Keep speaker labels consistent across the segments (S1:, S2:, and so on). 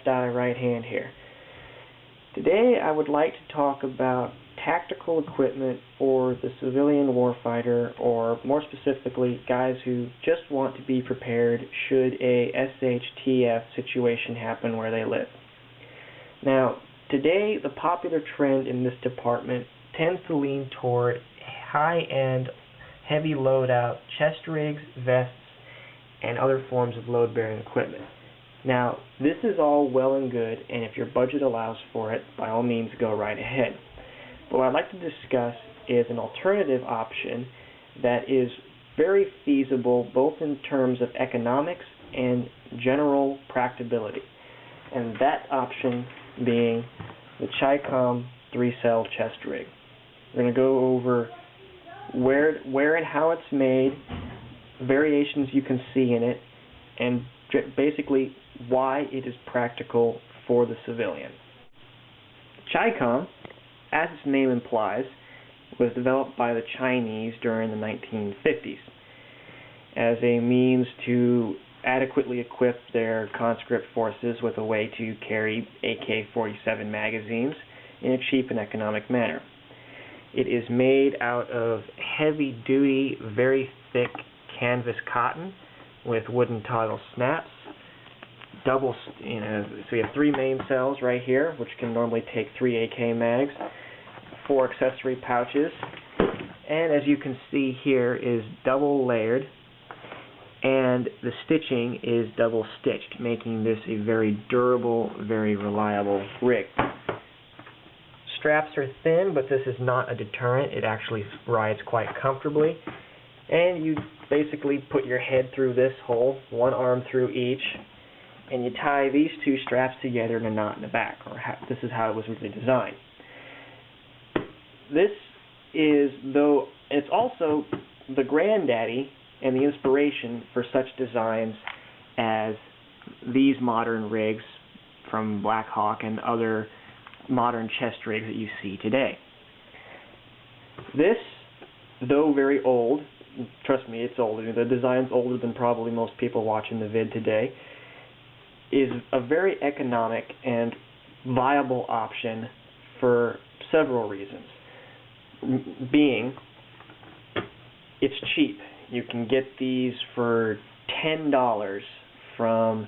S1: left eye, right hand here. Today I would like to talk about tactical equipment for the civilian warfighter, or more specifically, guys who just want to be prepared should a SHTF situation happen where they live. Now, today the popular trend in this department tends to lean toward high-end, heavy loadout chest rigs, vests, and other forms of load-bearing equipment. Now, this is all well and good, and if your budget allows for it, by all means go right ahead. But what I'd like to discuss is an alternative option that is very feasible both in terms of economics and general practicability, and that option being the Chicom 3-cell chest rig. We're going to go over where and how it's made, variations you can see in it, and basically why it is practical for the civilian. Chicom, as its name implies, was developed by the Chinese during the 1950s as a means to adequately equip their conscript forces with a way to carry AK-47 magazines in a cheap and economic manner. It is made out of heavy-duty, very thick canvas cotton with wooden toggle snaps. So you have 3 main cells right here, which can normally take 3 AK mags, 4 accessory pouches, and as you can see here is double layered, and the stitching is double stitched, making this a very durable, very reliable rig. Straps are thin, but this is not a deterrent. It actually rides quite comfortably, and you basically put your head through this hole, one arm through each, and you tie these 2 straps together in a knot in the back, this is how it was originally designed. This is, though, it's also the granddaddy and the inspiration for such designs as these modern rigs from Black Hawk and other modern chest rigs that you see today. This, though very old, trust me, it's old. The design's older than probably most people watching the vid today, is a very economic and viable option for several reasons. Being, it's cheap. You can get these for $10 from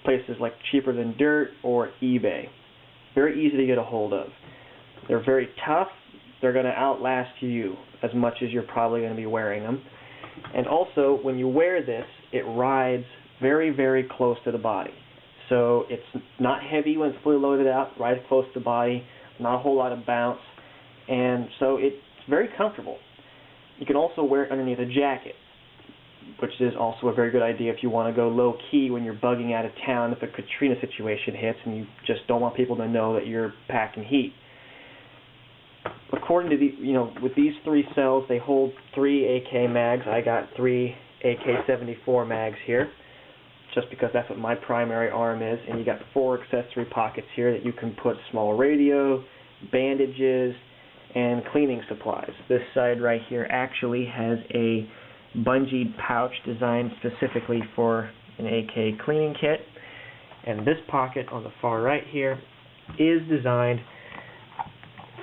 S1: places like Cheaper Than Dirt or eBay. Very easy to get a hold of. They're very tough. They're going to outlast you as much as you're probably going to be wearing them. And also, when you wear this, it rides very, very close to the body. So it's not heavy when it's fully loaded out, rides close to the body, not a whole lot of bounce, and so it's very comfortable. You can also wear it underneath a jacket, which is also a very good idea if you want to go low-key when you're bugging out of town if a Katrina situation hits and you just don't want people to know that you're packing heat. According to with these 3 cells, they hold 3 AK mags. I got 3 AK-74 mags here, just because that's what my primary arm is, and you got 4 accessory pockets here that you can put small radio, bandages, and cleaning supplies. This side right here actually has a bungeed pouch designed specifically for an AK cleaning kit, and this pocket on the far right here is designed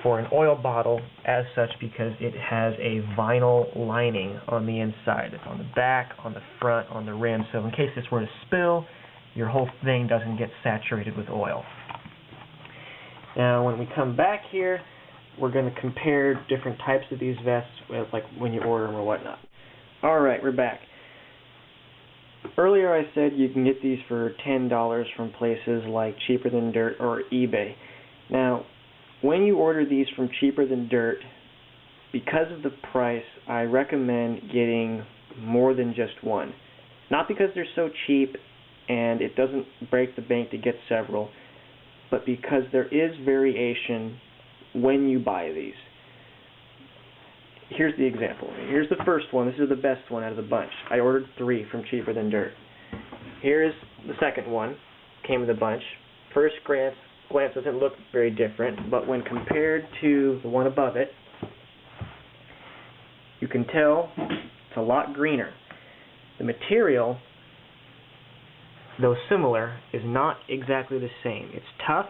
S1: for an oil bottle as such because it has a vinyl lining on the inside. It's on the back, on the front, on the rim, so in case this were to spill, your whole thing doesn't get saturated with oil. Now when we come back here, we're going to compare different types of these vests, like when you order them or whatnot. Alright, we're back. Earlier I said you can get these for $10 from places like Cheaper Than Dirt or eBay. Now, when you order these from Cheaper Than Dirt, because of the price, I recommend getting more than just one. Not because they're so cheap and it doesn't break the bank to get several, but because there is variation when you buy these. Here's the example. Here's the first one. This is the best one out of the bunch. I ordered 3 from Cheaper Than Dirt. Here's the second one. Came with a bunch. First glance doesn't look very different, but when compared to the one above it, you can tell it's a lot greener. The material though similar, is not exactly the same. It's tough,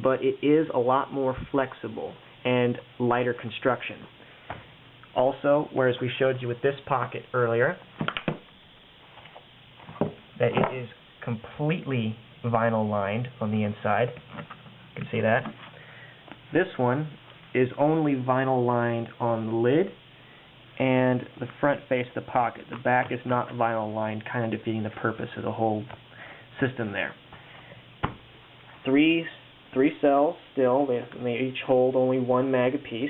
S1: but it is a lot more flexible and lighter construction. Also, whereas we showed you with this pocket earlier, that it is completely vinyl lined on the inside. You can see that. This one is only vinyl lined on the lid and the front face of the pocket. The back is not vinyl lined, kind of defeating the purpose of the whole system there. Three cells still. They each hold only 1 mag apiece.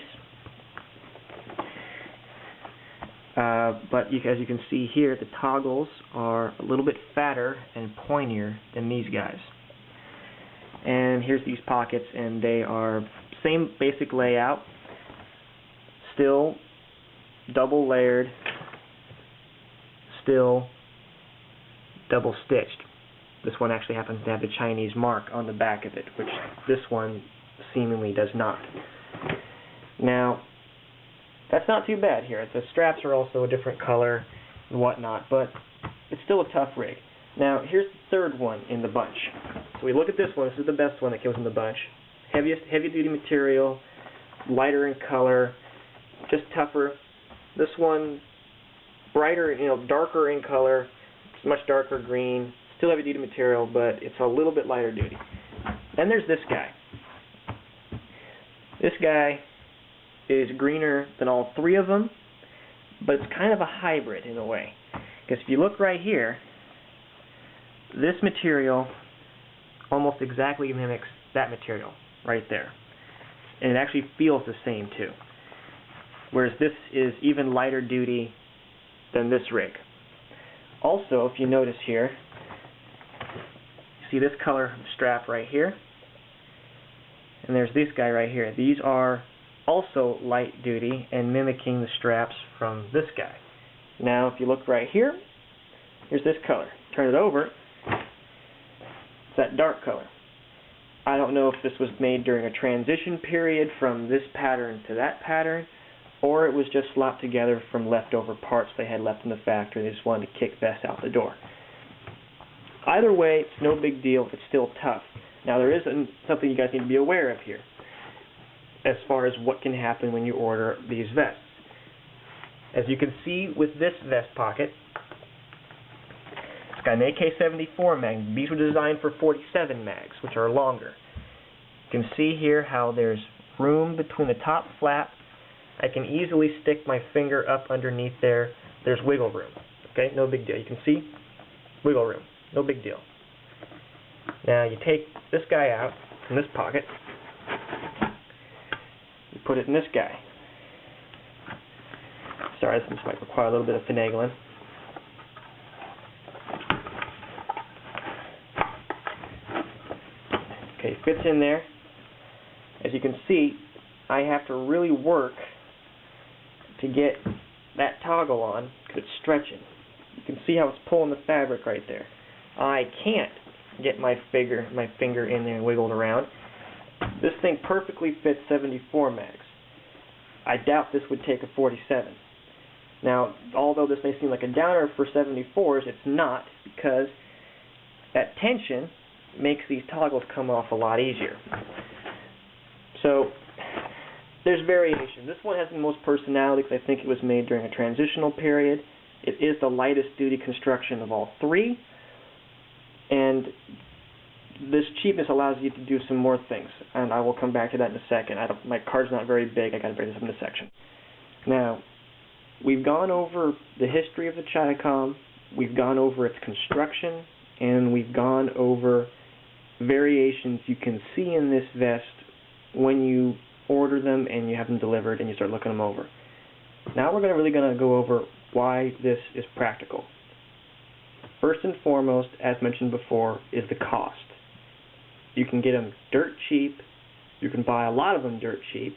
S1: But as you can see here, the toggles are a little bit fatter and pointier than these guys. And here's these pockets, and they are same basic layout, still double layered, still double stitched. This one actually happens to have the Chinese mark on the back of it, which this one seemingly does not. Now, that's not too bad here. The straps are also a different color and whatnot, but it's still a tough rig. Now, here's the third one in the bunch. So we look at this one. This is the best one that comes in the bunch. Heavy-duty material, lighter in color, just tougher. This one, brighter, darker in color. It's much darker green. Still heavy-duty material, but it's a little bit lighter duty. Then there's this guy. This guy is greener than all three of them, but it's kind of a hybrid in a way. Because if you look right here, this material almost exactly mimics that material right there. And it actually feels the same too. Whereas this is even lighter duty than this rig. Also, if you notice here, see this color strap right here, and there's this guy right here. These are also light duty and mimicking the straps from this guy. Now, if you look right here, here's this color. Turn it over, it's that dark color. I don't know if this was made during a transition period from this pattern to that pattern, or it was just slapped together from leftover parts they had left in the factory. They just wanted to kick vests out the door. Either way, it's no big deal. It's still tough. Now, there is something you guys need to be aware of here as far as what can happen when you order these vests. As you can see with this vest pocket, it's got an AK-74 mag. These were designed for 47 mags, which are longer. You can see here how there's room between the top flap. I can easily stick my finger up underneath there. There's wiggle room. Okay, no big deal. You can see wiggle room. No big deal. Now you take this guy out from this pocket. You put it in this guy. Sorry, this might require a little bit of finagling. Okay, fits in there. As you can see, I have to really work to get that toggle on because it's stretching. You can see how it's pulling the fabric right there. I can't get my finger in there and wiggle it around. This thing perfectly fits 74 mags. I doubt this would take a 47. Now, although this may seem like a downer for 74s, it's not, because that tension makes these toggles come off a lot easier. So, there's variation. This one has the most personality because I think it was made during a transitional period. It is the lightest duty construction of all three. And this cheapness allows you to do some more things, and I will come back to that in a second. My card's not very big. I got to break this up into sections. Now, we've gone over the history of the Chicom, we've gone over its construction, and we've gone over variations you can see in this vest when you order them and you have them delivered and you start looking them over. Now we're really going to go over why this is practical. First and foremost, as mentioned before, is the cost. You can get them dirt cheap, you can buy a lot of them dirt cheap,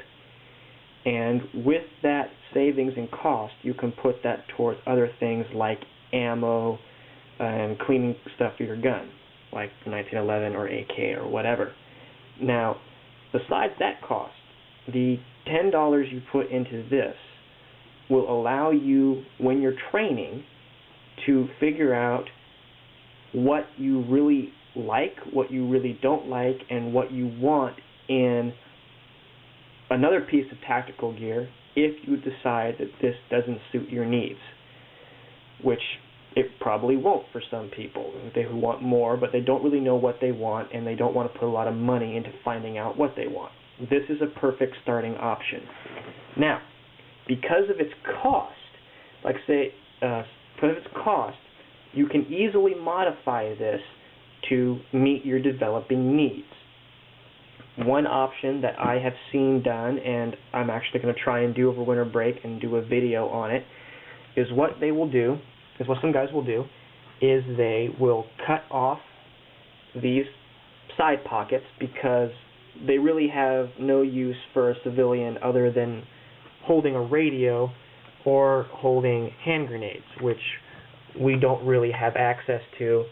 S1: and with that savings in cost, you can put that towards other things like ammo and cleaning stuff for your gun, like 1911 or AK or whatever. Now, besides that cost, the $10 you put into this will allow you, when you're training, to figure out what you really like, what you really don't like, and what you want in another piece of tactical gear if you decide that this doesn't suit your needs, which it probably won't for some people. They want more, but they don't really know what they want, and they don't want to put a lot of money into finding out what they want. This is a perfect starting option. Now, because of its cost, you can easily modify this to meet your developing needs. One option that I have seen done, and I'm actually going to try and do over winter break and do a video on it, is what some guys will do, is they will cut off these side pockets because they really have no use for a civilian other than holding a radio or holding hand grenades, which we don't really have access to.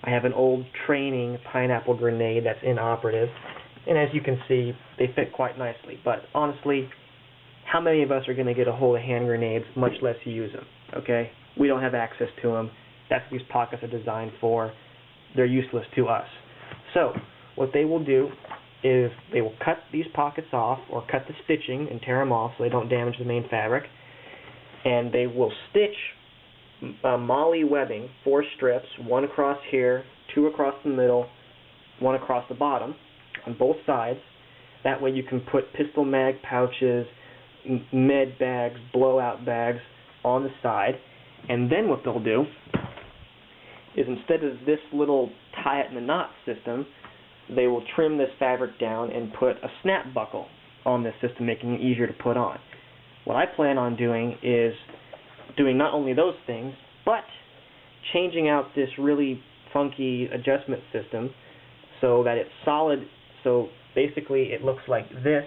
S1: I have an old training pineapple grenade that's inoperative, and as you can see, they fit quite nicely. But honestly, how many of us are going to get a hold of hand grenades, much less use them? Okay? We don't have access to them. That's what these pockets are designed for. They're useless to us. So, what they will do is they will cut these pockets off, or cut the stitching and tear them off so they don't damage the main fabric, and they will stitch MOLLE webbing, 4 strips, 1 across here, 2 across the middle, 1 across the bottom, on both sides. That way you can put pistol mag pouches, med bags, blowout bags on the side. And then what they'll do is, instead of this little tie it in a knot system, they will trim this fabric down and put a snap buckle on this system, making it easier to put on. What I plan on doing is doing not only those things, but changing out this really funky adjustment system so that it's solid. So basically it looks like this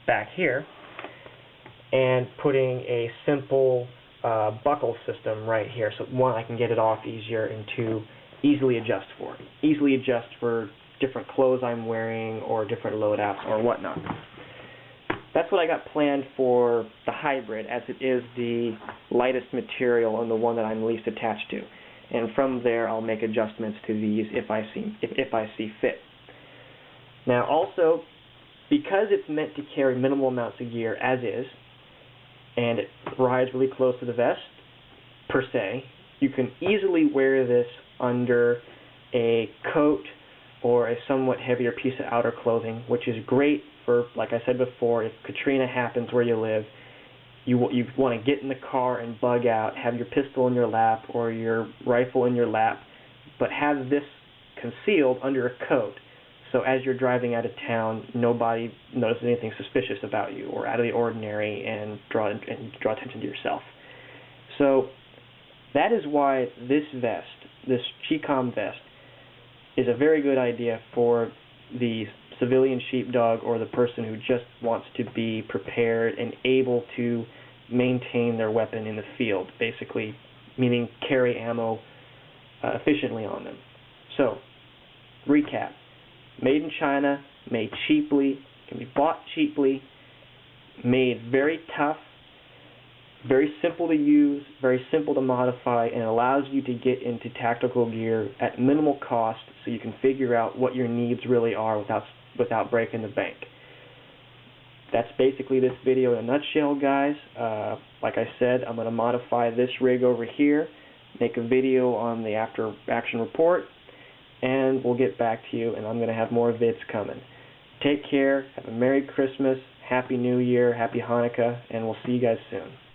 S1: back here, and putting a simple buckle system right here. So one, I can get it off easier, and 2, easily adjust for it. Easily adjust for different clothes I'm wearing or different loadouts or whatnot. That's what I got planned for the hybrid, as it is the lightest material and the one that I'm least attached to. And from there, I'll make adjustments to these if I see fit. Now, also, because it's meant to carry minimal amounts of gear as is, and it rides really close to the vest, per se, you can easily wear this under a coat or a somewhat heavier piece of outer clothing, which is great for, like I said before, if Katrina happens where you live, you want to get in the car and bug out, have your pistol in your lap or your rifle in your lap, but have this concealed under a coat, so as you're driving out of town, nobody notices anything suspicious about you or out of the ordinary, and draw attention to yourself. So that is why this vest, this Chicom vest, is a very good idea for the civilian sheepdog or the person who just wants to be prepared and able to maintain their weapon in the field, basically, meaning carry ammo efficiently on them. So, recap. Made in China, made cheaply, can be bought cheaply, made very tough, very simple to use, very simple to modify, and allows you to get into tactical gear at minimal cost so you can figure out what your needs really are without breaking the bank. That's basically this video in a nutshell, guys. Like I said, I'm going to modify this rig over here, make a video on the after action report, and we'll get back to you, and I'm going to have more vids coming. Take care, have a Merry Christmas, Happy New Year, Happy Hanukkah, and we'll see you guys soon.